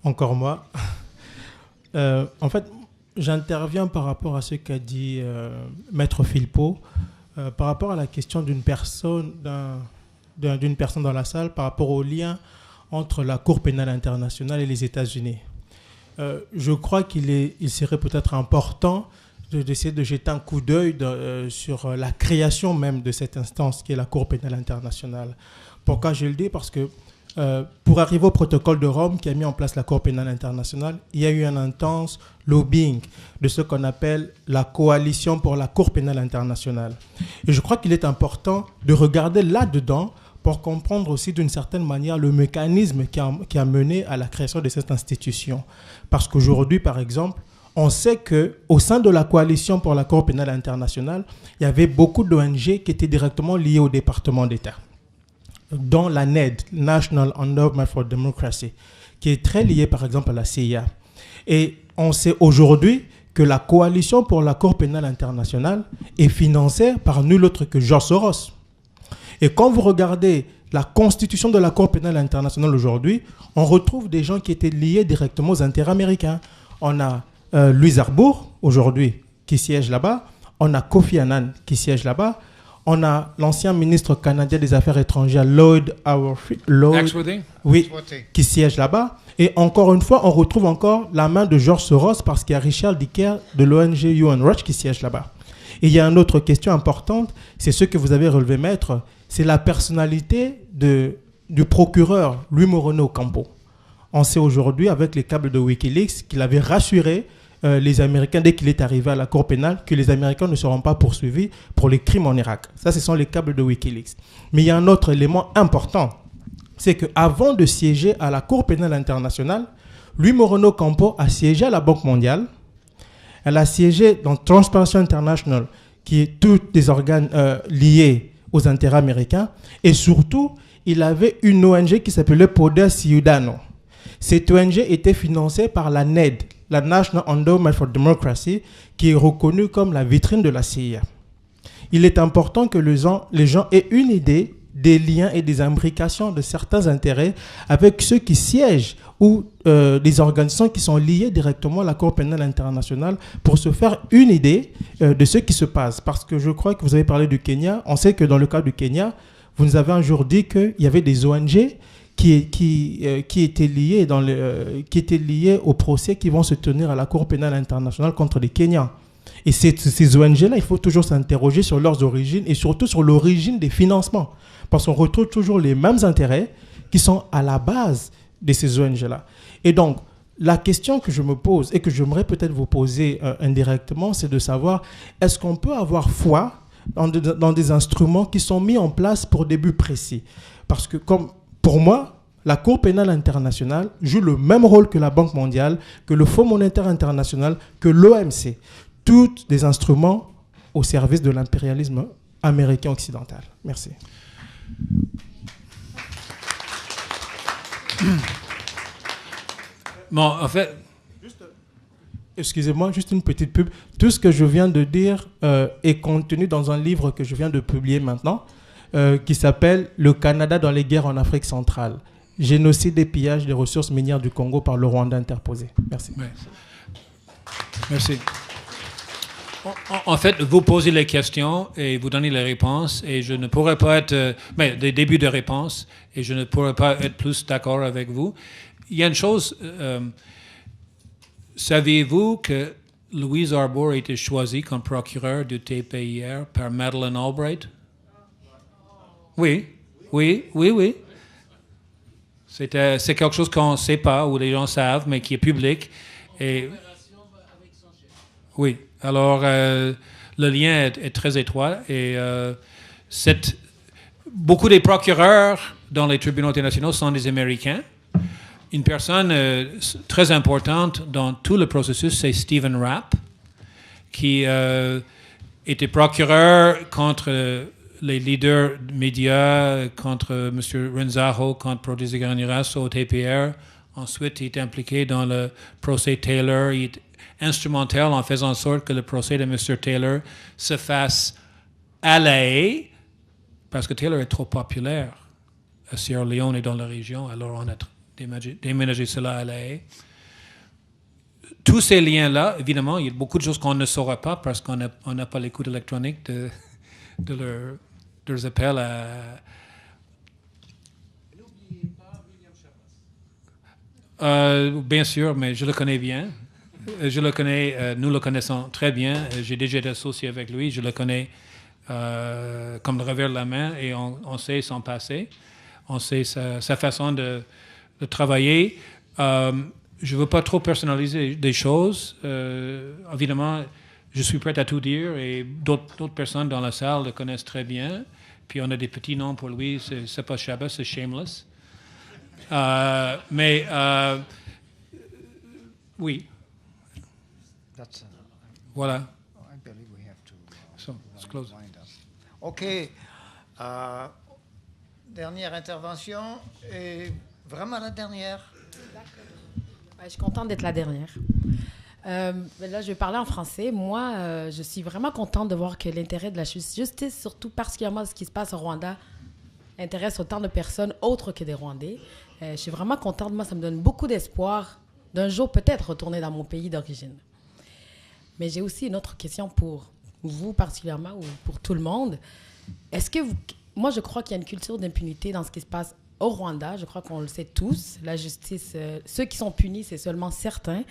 Encore moi. En fait, j'interviens par rapport à ce qu'a dit Maître Philpot, par rapport à la question d'une personne dans la salle, par rapport au lien entre la Cour pénale internationale et les États-Unis. Je crois qu'il serait peut-être important d'essayer de jeter un coup d'œil sur la création même de cette instance qui est la Cour pénale internationale. Pourquoi je le dis? Parce que pour arriver au protocole de Rome qui a mis en place la Cour pénale internationale, il y a eu un intense lobbying de ce qu'on appelle la coalition pour la Cour pénale internationale. Et je crois qu'il est important de regarder là-dedans pour comprendre aussi d'une certaine manière le mécanisme qui a mené à la création de cette institution. Parce qu'aujourd'hui, par exemple, on sait qu'au sein de la coalition pour la Cour pénale internationale, il y avait beaucoup d'ONG qui étaient directement liées au département d'État, dont la NED, National Endowment for Democracy, qui est très liée par exemple à la CIA. Et on sait aujourd'hui que la coalition pour la Cour pénale internationale est financée par nul autre que George Soros. Et quand vous regardez la constitution de la Cour pénale internationale aujourd'hui, on retrouve des gens qui étaient liés directement aux intérêts américains. On a Louis Arbour, aujourd'hui, qui siège là-bas. On a Kofi Annan, qui siège là-bas. On a l'ancien ministre canadien des Affaires étrangères, Lloyd Axworthy, oui, qui siège là-bas. Et encore une fois, on retrouve encore la main de George Soros parce qu'il y a Richard Dicker de l'ONG UN Watch qui siège là-bas. Et il y a une autre question importante, c'est ce que vous avez relevé, maître, c'est la personnalité du procureur Louis Moreno-Ocampo. On sait aujourd'hui, avec les câbles de Wikileaks, qu'il avait rassuré les Américains, dès qu'il est arrivé à la Cour pénale, que les Américains ne seront pas poursuivis pour les crimes en Irak. Ça, ce sont les câbles de Wikileaks. Mais il y a un autre élément important, c'est qu'avant de siéger à la Cour pénale internationale, Louis Moreno-Ocampo a siégé à la Banque mondiale. Elle a siégé dans Transparency International, qui est tous des organes liés aux intérêts américains. Et surtout, il avait une ONG qui s'appelait Poder Ciudadano. Cette ONG était financée par la NED, la National Endowment for Democracy, qui est reconnue comme la vitrine de la CIA. Il est important que les gens aient une idée des liens et des imbrications de certains intérêts avec ceux qui siègent ou des organisations qui sont liées directement à la Cour pénale internationale pour se faire une idée de ce qui se passe. Parce que je crois que vous avez parlé du Kenya. On sait que dans le cas du Kenya, vous nous avez un jour dit qu'il y avait des ONG qui étaient liées au procès qui vont se tenir à la Cour pénale internationale contre les Kenyans. Et ces ONG-là, il faut toujours s'interroger sur leurs origines et surtout sur l'origine des financements. Parce qu'on retrouve toujours les mêmes intérêts qui sont à la base de ces ONG-là. Et donc, la question que je me pose et que j'aimerais peut-être vous poser indirectement, c'est de savoir, est-ce qu'on peut avoir foi dans des instruments qui sont mis en place pour des buts précis? Parce que, comme pour moi, la Cour pénale internationale joue le même rôle que la Banque mondiale, que le Fonds monétaire international, que l'OMC. Tous des instruments au service de l'impérialisme américain occidental. Merci. Bon, en fait... Excusez-moi, juste une petite pub. Tout ce que je viens de dire est contenu dans un livre que je viens de publier maintenant, qui s'appelle « Le Canada dans les guerres en Afrique centrale. Génocide et pillage des ressources minières du Congo par le Rwanda interposé ». Merci. Ouais. Merci. En fait, vous posez les questions et vous donnez les réponses et je ne pourrais pas être... mais des débuts de réponse et je ne pourrais pas être plus d'accord avec vous. Il y a une chose... saviez-vous que Louise Arbour a été choisie comme procureur du TPIR par Madeleine Albright? Oui. C'est quelque chose qu'on ne sait pas ou les gens savent, mais qui est public. Et... Oui. Alors, le lien est très étroit et beaucoup des procureurs dans les tribunaux internationaux sont des Américains. Une personne très importante dans tout le processus, c'est Stephen Rapp, qui était procureur contre les leaders médias, contre M. Renzaho, contre Protégé Garniras au TPR. Ensuite, il est impliqué dans le procès Taylor. Il est instrumental en faisant en sorte que le procès de M. Taylor se fasse à La Haye, parce que Taylor est trop populaire à Sierra Leone et dans la région. Alors, on a déménager cela à La Haye. Tous ces liens-là, évidemment, il y a beaucoup de choses qu'on ne saura pas parce qu'on n'a pas l'écoute électronique de leurs appels à... N'oubliez pas William Chabas. Bien sûr, mais je le connais bien. Je le connais, nous le connaissons très bien. J'ai déjà été associé avec lui. Je le connais comme le revers de la main et on sait son passé. On sait sa façon de travailler. Je ne veux pas trop personnaliser des choses. Évidemment, je suis prêt à tout dire et d'autres personnes dans la salle le connaissent très bien. Puis on a des petits noms pour lui. C'est pas Chabas, c'est Shameless. Mais oui. Voilà. I believe we have to So, let's close. wind up. OK. Dernière intervention et vraiment la dernière. Je suis contente d'être la dernière. Là, je vais parler en français. Moi, je suis vraiment contente de voir que l'intérêt de la justice, surtout particulièrement ce qui se passe au Rwanda, intéresse autant de personnes autres que des Rwandais. Je suis vraiment contente. Moi, ça me donne beaucoup d'espoir d'un jour peut-être retourner dans mon pays d'origine. Mais j'ai aussi une autre question pour vous particulièrement ou pour tout le monde. Est-ce que moi, je crois qu'il y a une culture d'impunité dans ce qui se passe au Rwanda. Je crois qu'on le sait tous. La justice, ceux qui sont punis, c'est seulement certains.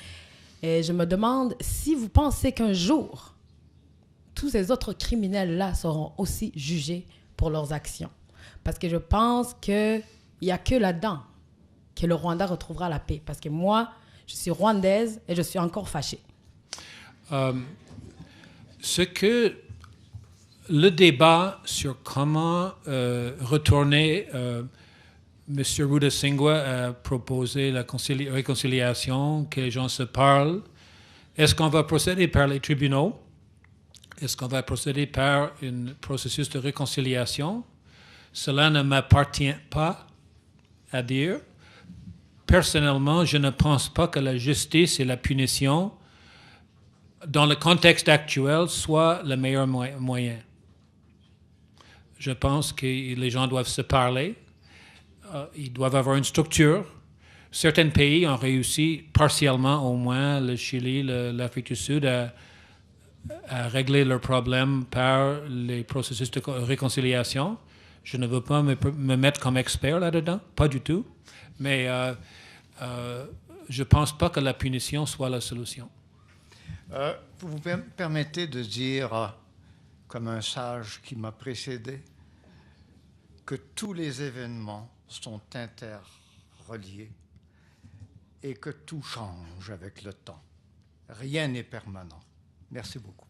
Et je me demande si vous pensez qu'un jour, tous ces autres criminels-là seront aussi jugés pour leurs actions. Parce que je pense qu'il n'y a que là-dedans que le Rwanda retrouvera la paix. Parce que moi, je suis rwandaise et je suis encore fâchée. Ce que le débat sur comment retourner, M. Rudasingwa a proposé la réconciliation, que les gens se parlent. Est-ce qu'on va procéder par les tribunaux? Est-ce qu'on va procéder par un processus de réconciliation? Cela ne m'appartient pas à dire. Personnellement, je ne pense pas que la justice et la punition, dans le contexte actuel, soit le meilleur moyen. Je pense que les gens doivent se parler. Ils doivent avoir une structure. Certains pays ont réussi partiellement, au moins le Chili, l'Afrique du Sud, à régler leurs problèmes par les processus de réconciliation. Je ne veux pas me mettre comme expert là-dedans, pas du tout. Mais je ne pense pas que la punition soit la solution. Vous vous permettez de dire, comme un sage qui m'a précédé, que tous les événements sont interreliés et que tout change avec le temps. Rien n'est permanent. Merci beaucoup.